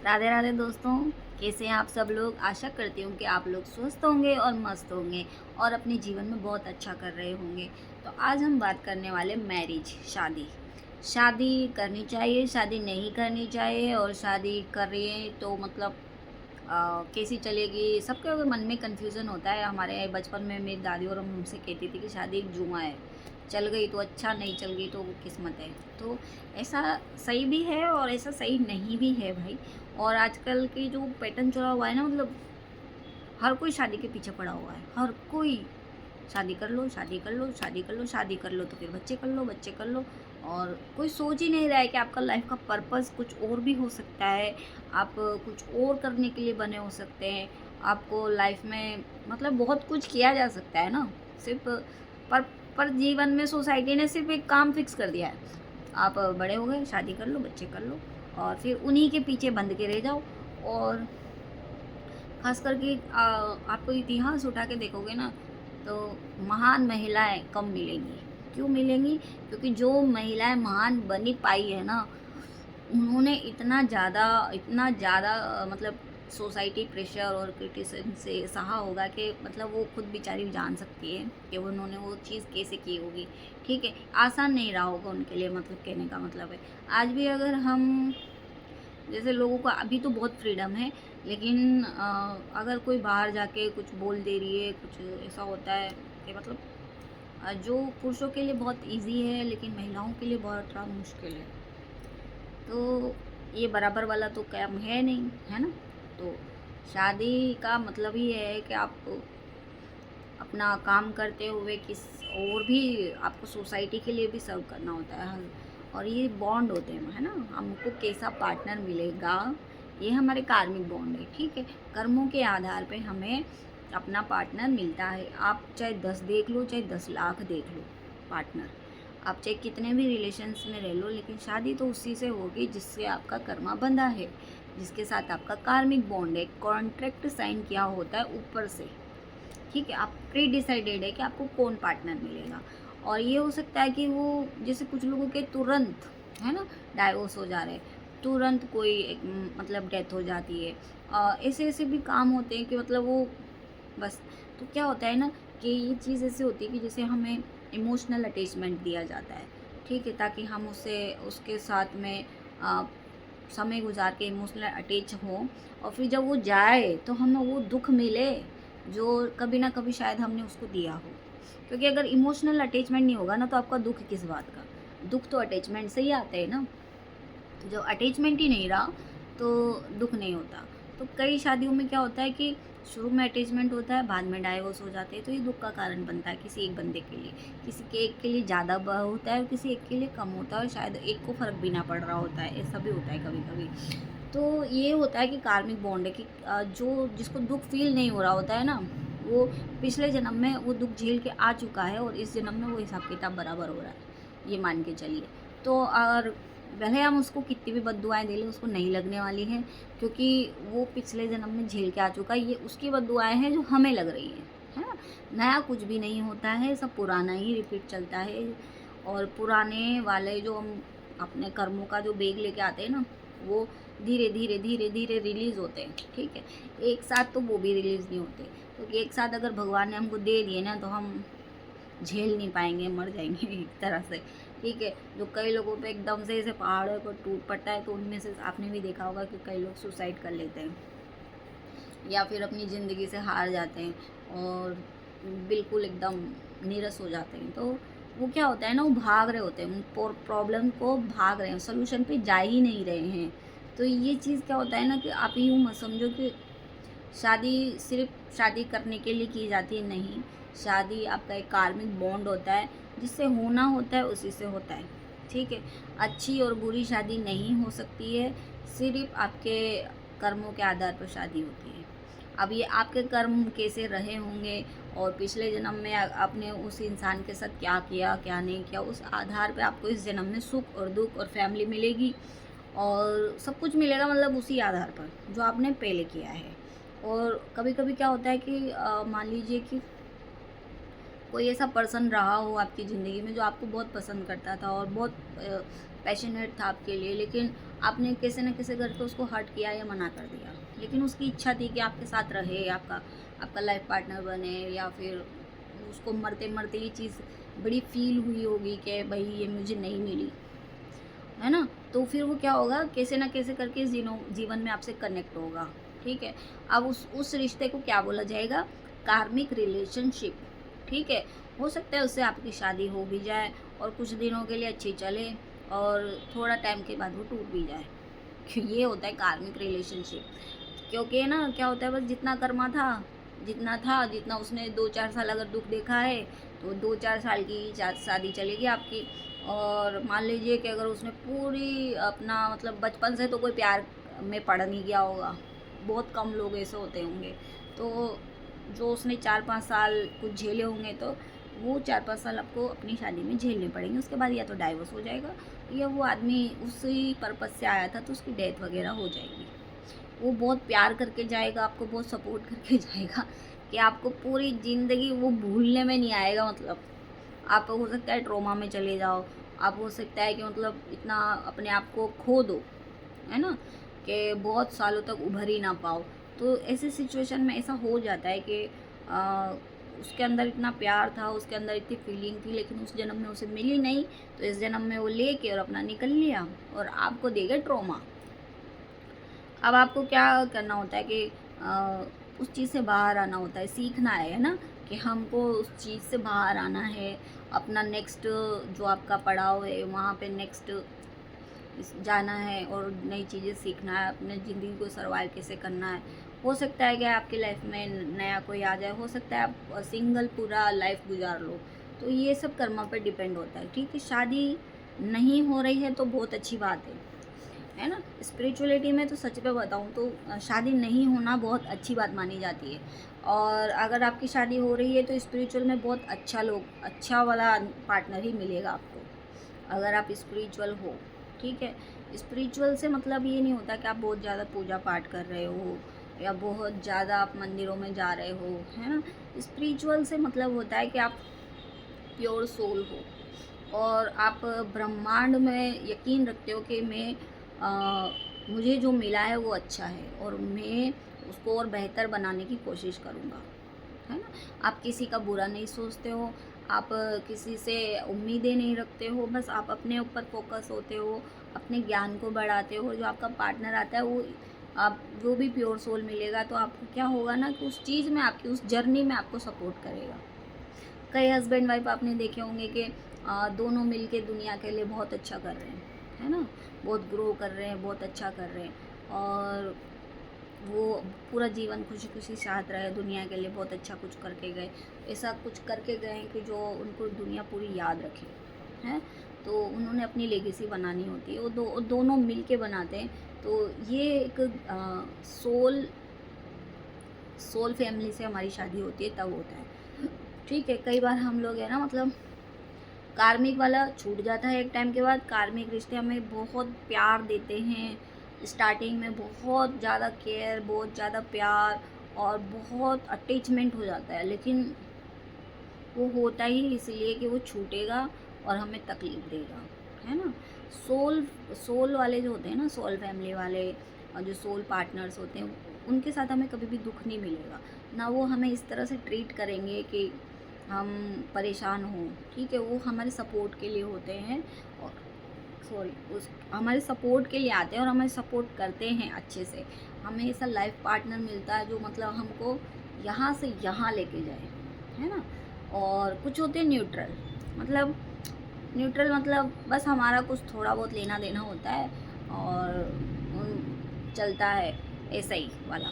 राधे राधे दोस्तों, कैसे हैं आप सब लोग। आशा करती हूँ कि आप लोग स्वस्थ होंगे और मस्त होंगे और अपने जीवन में बहुत अच्छा कर रहे होंगे। तो आज हम बात करने वाले मैरिज, शादी। शादी करनी चाहिए, शादी नहीं करनी चाहिए, और शादी कर रही है तो मतलब कैसी चलेगी। सबके मन में कन्फ्यूज़न होता है। हमारे बचपन में मेरी दादी और हमसे कहती थी कि शादी एक जुआ है, चल गई तो अच्छा, नहीं चल गई तो वो किस्मत है। तो ऐसा सही भी है और ऐसा सही नहीं भी है भाई। और आजकल की जो पैटर्न चला हुआ है ना, मतलब हर कोई शादी के पीछे पड़ा हुआ है। हर कोई शादी कर लो, शादी कर लो, शादी कर लो, शादी कर लो तो फिर बच्चे कर लो, बच्चे कर लो। और कोई सोच ही नहीं रहा है कि आपका लाइफ का पर्पस कुछ और भी हो सकता है। आप कुछ और करने के लिए बने हो सकते हैं। आपको लाइफ में मतलब बहुत कुछ किया जा सकता है ना। सिर्फ पर पर जीवन में सोसाइटी ने सिर्फ एक काम फिक्स कर दिया है। आप बड़े हो गए, शादी कर लो, बच्चे कर लो, और फिर उन्हीं के पीछे बंध के रह जाओ। और खास करके आपको इतिहास उठा के देखोगे ना, तो महान महिलाएं कम मिलेंगी। क्यों मिलेंगी? क्योंकि जो महिलाएं महान बनी पाई है ना, उन्होंने इतना ज़्यादा मतलब सोसाइटी प्रेशर और क्रिटिसिज्म से सहा होगा कि मतलब वो खुद बेचारी जान सकती है कि उन्होंने वो चीज़ कैसे की होगी। ठीक है, आसान नहीं रहा होगा उनके लिए, मतलब कहने का मतलब है। आज भी अगर हम जैसे लोगों को अभी तो बहुत फ्रीडम है, लेकिन अगर कोई बाहर जाके कुछ बोल दे रही है, कुछ ऐसा होता है कि मतलब जो पुरुषों के लिए बहुत इजी है लेकिन महिलाओं के लिए बहुत थोड़ा मुश्किल है। तो ये बराबर वाला तो काम है नहीं, है ना। तो शादी का मतलब ही है कि आप अपना काम करते हुए किस और भी आपको सोसाइटी के लिए भी सर्व करना होता है। और ये बॉन्ड होते हैं, है ना। हमको कैसा पार्टनर मिलेगा, ये हमारे कार्मिक बॉन्ड है। ठीक है, कर्मों के आधार पे हमें अपना पार्टनर मिलता है। आप चाहे 10 देख लो, चाहे 10 लाख देख लो पार्टनर, आप चाहे कितने भी रिलेशंस में रह लो, लेकिन शादी तो उसी से होगी जिससे आपका कर्मा बंधा है, जिसके साथ आपका कार्मिक बॉन्ड है। कॉन्ट्रैक्ट साइन किया होता है ऊपर से। ठीक है, आप प्री डिसाइडेड है कि आपको कौन पार्टनर मिलेगा। और ये हो सकता है कि वो जैसे कुछ लोगों के तुरंत, है ना, डाइवोर्स हो जा रहे हैं, तुरंत कोई मतलब डेथ हो जाती है। ऐसे ऐसे भी काम होते हैं कि मतलब वो बस। तो क्या होता है ना कि ये चीज़ ऐसी होती है कि जैसे हमें इमोशनल अटैचमेंट दिया जाता है। ठीक है, ताकि हम उससे उसके साथ में अ, समय गुजार के इमोशनल अटैच हों, और फिर जब वो जाए तो हमें वो दुख मिले जो कभी ना कभी शायद हमने उसको दिया हो। क्योंकि अगर इमोशनल अटैचमेंट नहीं होगा ना, तो आपका दुख किस बात का। दुख तो अटैचमेंट से ही आते हैं ना। जो अटैचमेंट ही नहीं रहा तो दुख नहीं होता। तो कई शादियों में क्या होता है कि शुरू में अटैचमेंट होता है, बाद में डाइवोर्स हो जाते हैं, तो ये दुख का कारण बनता है किसी एक बंदे के लिए। किसी के एक के लिए ज़्यादा होता है और किसी एक के लिए कम होता है, और शायद एक को फ़र्क भी ना पड़ रहा होता है। ऐसा भी होता है कभी कभी। तो ये होता है कि कार्मिक बॉन्ड है कि जो जिसको दुख फील नहीं हो रहा होता है ना, वो पिछले जन्म में वो दुख झेल के आ चुका है, और इस जन्म में वो हिसाब किताब बराबर हो रहा है, ये मान के चलिए। तो और भले हम उसको कितनी भी बद्दुआएँ दे लें, उसको नहीं लगने वाली हैं, क्योंकि वो पिछले जन्म में झेल के आ चुका है। ये उसकी बद्दुआएँ हैं जो हमें लग रही हैं, है ना? नया कुछ भी नहीं होता है, सब पुराना ही रिपीट चलता है। और पुराने वाले जो हम अपने कर्मों का जो बेग लेके आते हैं ना, वो धीरे धीरे धीरे धीरे रिलीज़ होते हैं। ठीक है, एक साथ तो वो भी रिलीज़ नहीं होते, क्योंकि एक साथ अगर भगवान ने हमको दे दिए ना, तो हम झेल नहीं पाएंगे, मर जाएंगे एक तरह से। ठीक है, जो कई लोगों पे एकदम से ऐसे पहाड़ों पर टूट पड़ता है, तो उनमें से आपने भी देखा होगा कि कई लोग सुसाइड कर लेते हैं या फिर अपनी ज़िंदगी से हार जाते हैं और बिल्कुल एकदम नीरस हो जाते हैं। तो वो क्या होता है ना, वो भाग रहे होते हैं, उन प्रॉब्लम को भाग रहे हैं, सोल्यूशन पे जा ही नहीं रहे हैं। तो ये चीज़ क्या होता है ना कि आप यूँ मत समझो कि शादी सिर्फ शादी करने के लिए की जाती है, नहीं। शादी आपका एक कार्मिक बॉन्ड होता है, जिससे होना होता है उसी से होता है। ठीक है, अच्छी और बुरी शादी नहीं हो सकती है, सिर्फ आपके कर्मों के आधार पर शादी होती है। अब ये आपके कर्म कैसे रहे होंगे और पिछले जन्म में आपने उस इंसान के साथ क्या किया क्या नहीं किया, उस आधार पे आपको इस जन्म में सुख और दुख और फैमिली मिलेगी, और सब कुछ मिलेगा, मतलब उसी आधार पर जो आपने पहले किया है। और कभी कभी क्या होता है कि मान लीजिए कि कोई ऐसा पर्सन रहा हो आपकी ज़िंदगी में जो आपको बहुत पसंद करता था और बहुत पैशनेट था आपके लिए, लेकिन आपने कैसे न कैसे करके उसको हर्ट किया या मना कर दिया। लेकिन उसकी इच्छा थी कि आपके साथ रहे, आपका आपका लाइफ पार्टनर बने, या फिर उसको मरते मरते ये चीज़ बड़ी फील हुई होगी कि भाई ये मुझे नहीं मिली, है ना। तो फिर वो क्या होगा, कैसे ना कैसे करके इस जीवन में आपसे कनेक्ट होगा, ठीक है। अब उस रिश्ते को क्या बोला जाएगा, कार्मिक रिलेशनशिप, ठीक है। हो सकता है उससे आपकी शादी हो भी जाए और कुछ दिनों के लिए अच्छी चले और थोड़ा टाइम के बाद वो टूट भी जाए। ये होता है कार्मिक रिलेशनशिप। क्योंकि ना क्या होता है, बस जितना कर्मा था, जितना उसने 2-4 साल अगर दुख देखा है, तो 2-4 साल की शादी चलेगी आपकी। और मान लीजिए कि अगर उसने पूरी अपना मतलब बचपन से तो कोई प्यार में पड़ नहीं गया होगा, बहुत कम लोग ऐसे होते होंगे, तो जो उसने 4-5 साल कुछ झेले होंगे, तो वो 4-5 साल आपको अपनी शादी में झेलने पड़ेंगे। उसके बाद या तो डाइवोर्स हो जाएगा, या वो आदमी उसी पर्पज़ से आया था तो उसकी डेथ वगैरह हो जाएगी। वो बहुत प्यार करके जाएगा, आपको बहुत सपोर्ट करके जाएगा कि आपको पूरी ज़िंदगी वो भूलने में नहीं आएगा। मतलब आप हो सकता है ट्रॉमा में चले जाओ, आप हो सकता है कि मतलब इतना अपने आप को खो दो, है ना, कि बहुत सालों तक उभर ही ना पाओ। तो ऐसी सिचुएशन में ऐसा हो जाता है कि उसके अंदर इतना प्यार था, उसके अंदर इतनी फीलिंग थी, लेकिन उस जन्म में उसे मिली नहीं, तो इस जन्म में वो लेके और अपना निकल लिया और आपको देगा ट्रॉमा। अब आपको क्या करना होता है कि उस चीज़ से बाहर आना होता है, सीखना है ना, कि हमको उस चीज़ से बाहर आना है। अपना नेक्स्ट जो आपका पड़ाव है वहाँ पे नेक्स्ट जाना है और नई चीज़ें सीखना है, अपने ज़िंदगी को सर्वाइव कैसे करना है। हो सकता है कि आपकी लाइफ में नया कोई आ जाए, हो सकता है आप सिंगल पूरा लाइफ गुजार लो। तो ये सब कर्मा पे डिपेंड होता है, ठीक है। शादी नहीं हो रही है तो बहुत अच्छी बात है ना। स्पिरिचुअलिटी में तो सच पे बताऊँ तो शादी नहीं होना बहुत अच्छी बात मानी जाती है। और अगर आपकी शादी हो रही है तो स्पिरिचुअल में बहुत अच्छा वाला पार्टनर ही मिलेगा आपको, अगर आप स्पिरिचुअल हो, ठीक है। स्पिरिचुअल से मतलब ये नहीं होता कि आप बहुत ज़्यादा पूजा पाठ कर रहे हो या बहुत ज़्यादा आप मंदिरों में जा रहे हो, है ना। स्पिरिचुअल से मतलब होता है कि आप प्योर सोल हो और आप ब्रह्मांड में यकीन रखते हो कि मुझे जो मिला है वो अच्छा है और मैं उसको और बेहतर बनाने की कोशिश करूँगा, है ना। आप किसी का बुरा नहीं सोचते हो, आप किसी से उम्मीदें नहीं रखते हो, बस आप अपने ऊपर फोकस होते हो, अपने ज्ञान को बढ़ाते हो। जो आपका पार्टनर आता है वो आप जो भी प्योर सोल मिलेगा तो आपको क्या होगा ना, कि उस चीज़ में आपकी उस जर्नी में आपको सपोर्ट करेगा। कई हस्बैंड वाइफ आपने देखे होंगे कि दोनों मिलके दुनिया के लिए बहुत अच्छा कर रहे हैं, है ना, बहुत ग्रो कर रहे हैं, बहुत अच्छा कर रहे हैं और वो पूरा जीवन खुशी खुशी साथ रहे, दुनिया के लिए बहुत अच्छा कुछ करके गए। ऐसा कुछ करके गए हैं कि जो उनको दुनिया पूरी याद रखे, हैं। तो उन्होंने अपनी लेगेसी बनानी होती है, वो दोनों मिल के बनाते हैं। तो ये एक सोल फैमिली से हमारी शादी होती है तब होता है, ठीक है। कई बार हम लोग है ना, मतलब कार्मिक वाला छूट जाता है एक टाइम के बाद। कार्मिक रिश्ते हमें बहुत प्यार देते हैं, स्टार्टिंग में बहुत ज़्यादा केयर, बहुत ज़्यादा प्यार और बहुत अटैचमेंट हो जाता है, लेकिन वो होता ही इसलिए कि वो छूटेगा और हमें तकलीफ़ देगा, है ना। सोल वाले जो होते हैं ना, सोल फैमिली वाले और जो सोल पार्टनर्स होते हैं, उनके साथ हमें कभी भी दुख नहीं मिलेगा ना। वो हमें इस तरह से ट्रीट करेंगे कि हम परेशान हों, ठीक है। वो हमारे सपोर्ट के लिए होते हैं और उस हमारे सपोर्ट के लिए आते हैं और हमें सपोर्ट करते हैं अच्छे से। हमें ऐसा लाइफ पार्टनर मिलता है जो मतलब हमको यहाँ से यहाँ लेके जाए, है ना। और कुछ होते हैं न्यूट्रल मतलब बस हमारा कुछ थोड़ा बहुत लेना देना होता है और चलता है, ऐसा ही वाला।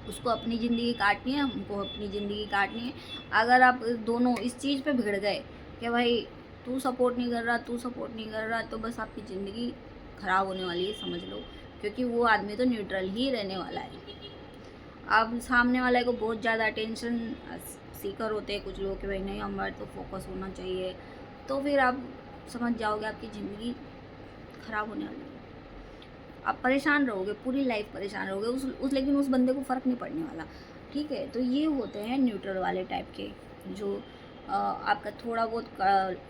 उसको अपनी ज़िंदगी काटनी है, हमको अपनी ज़िंदगी काटनी है। अगर आप दोनों इस चीज़ पे भिड़ गए कि भाई तू सपोर्ट नहीं कर रहा, तो बस आपकी ज़िंदगी ख़राब होने वाली है, समझ लो। क्योंकि वो आदमी तो न्यूट्रल ही रहने वाला है। अब सामने वाले को बहुत ज़्यादा अटेंशन सीकर होते हैं कुछ लोग कि भाई नहीं, हमारे तो फोकस होना चाहिए, तो फिर आप समझ जाओगे आपकी ज़िंदगी ख़राब होने वाली है। आप परेशान रहोगे, पूरी लाइफ परेशान रहोगे, लेकिन उस बंदे को फ़र्क नहीं पड़ने वाला, ठीक है। तो ये होते हैं न्यूट्रल वाले टाइप के, जो आपका थोड़ा बहुत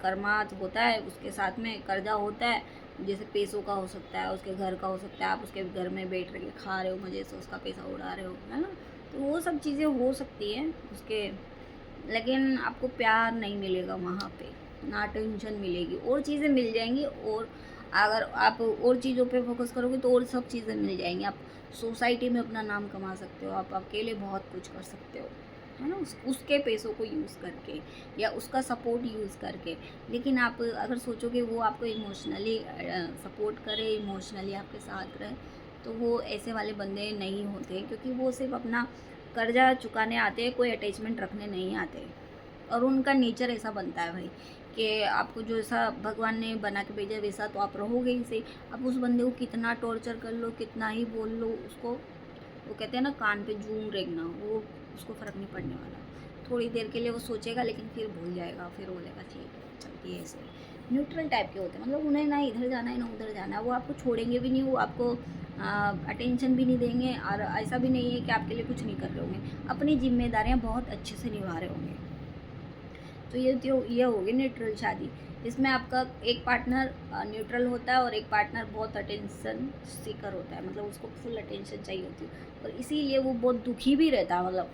कर्मा होता है, उसके साथ में कर्जा होता है जैसे पैसों का हो सकता है, उसके घर का हो सकता है, आप उसके घर में बैठ के खा रहे हो, मज़े से उसका पैसा उड़ा रहे हो, है ना? तो वो सब चीज़ें हो सकती हैं उसके, लेकिन आपको प्यार नहीं मिलेगा वहाँ पे, ना अटेंशन मिलेगी, और चीज़ें मिल जाएँगी। और अगर आप और चीज़ों पे फ़ोकस करोगे तो और सब चीज़ें मिल जाएँगी। आप सोसाइटी में अपना नाम कमा सकते हो, आप अकेले बहुत कुछ कर सकते हो, है ना? उसके पैसों को यूज़ करके या उसका सपोर्ट यूज़ करके। लेकिन आप अगर सोचोगे वो आपको इमोशनली सपोर्ट करे, इमोशनली आपके साथ रहे, तो वो ऐसे वाले बंदे नहीं होते, क्योंकि वो सिर्फ़ अपना कर्जा चुकाने आते हैं, कोई अटैचमेंट रखने नहीं आते। और उनका नेचर ऐसा बनता है भाई, कि आपको जैसा भगवान ने बना के भेजा वैसा तो आप रहोगे ही सही। आप उस बंदे को कितना टॉर्चर कर लो, कितना ही बोल लो उसको, वो कहते हैं ना कान पे जूं रेंगना, वो उसको फ़र्क नहीं पड़ने वाला। थोड़ी देर के लिए वो सोचेगा, लेकिन फिर भूल जाएगा, फिर बोलेगा ठीक है चलती है ऐसे। न्यूट्रल टाइप के होते हैं, मतलब उन्हें ना इधर जाना है ना उधर जाना है, वो आपको छोड़ेंगे भी नहीं, वो आपको अटेंशन भी नहीं देंगे, और ऐसा भी नहीं है कि आपके लिए कुछ नहीं कर रहे होंगे, अपनी जिम्मेदारियाँ बहुत अच्छे से निभा रहे होंगे। तो ये होगी न्यूट्रल शादी। इसमें आपका एक पार्टनर न्यूट्रल होता है और एक पार्टनर बहुत अटेंशन सीकर होता है, मतलब उसको फुल अटेंशन चाहिए होती है, और इसीलिए वो बहुत दुखी भी रहता है, मतलब